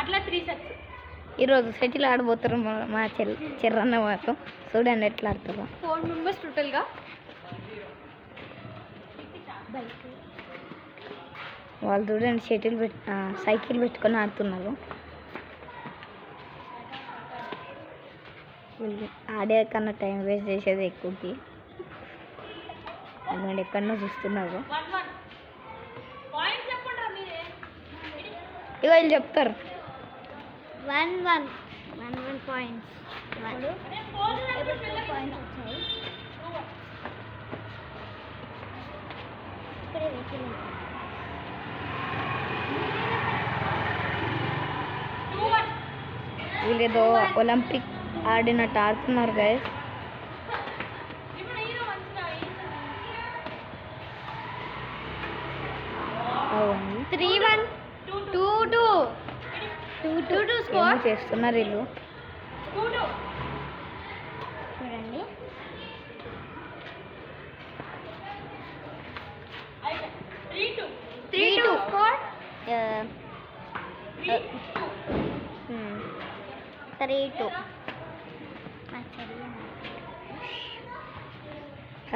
అట్లా 3 సెట్స్. ఈరోజు సెటిల్ ఆడబోతారు మా చెర్రన్న మాత్రం. చూడండి ఎట్లా ఆడుతారు. 4 మెంబర్స్ టోటల్గా. వాళ్ళు చూడండి సైకిల్ పెట్టుకొని ఆడుతున్నారు. ఆడే కన్నా టైం వేస్ట్ చేసేది ఎక్కువకి. అందుకని ఎక్కడనో చూస్తున్నారు. ఇక వీళ్ళు చెప్తారు 1 పాయింట్స్. వీళ్ళేదో ఒలింపిక్ ఆడినట్టు ఆడుతున్నారు గైస్. అవును 3-1 2-2 స్కోర్ చేస్తున్నారు వీళ్ళు. చూడండి. 3-2 స్కోర్. 3-2.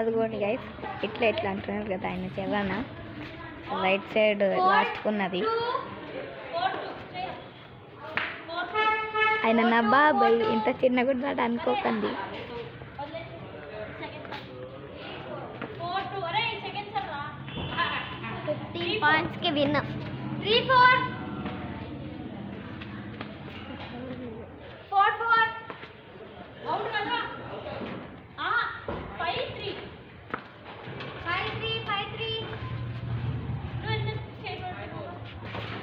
అదిగోండి గైస్ ఇట్లా అంటున్నారు కదా ఆయన చెర్రన. రైట్ సైడ్ లాస్ట్కున్నది ఆయన నా బాబాయ్. ఇంత చిన్న కూడా అనుకోకండి. 15 పాయింట్స్కి విన్. 3-4 4-4 అవును కదా. 5-3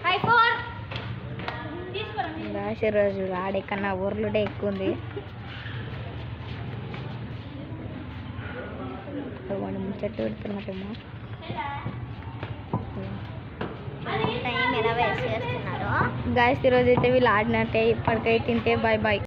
5-4 రాసే రోజు ఆడే కన్నా ఊర్లుడే ఎక్కువ ఉంది. ముచ్చట్టు పెడుతున్నట్టేమో. టైం ఎలా వేస్ట్ చేస్తున్నారు గాయస్ ఈరోజు అయితే వీళ్ళు ఆడినట్టే. ఇప్పటికైతే తింటే బాయ్ బాయ్.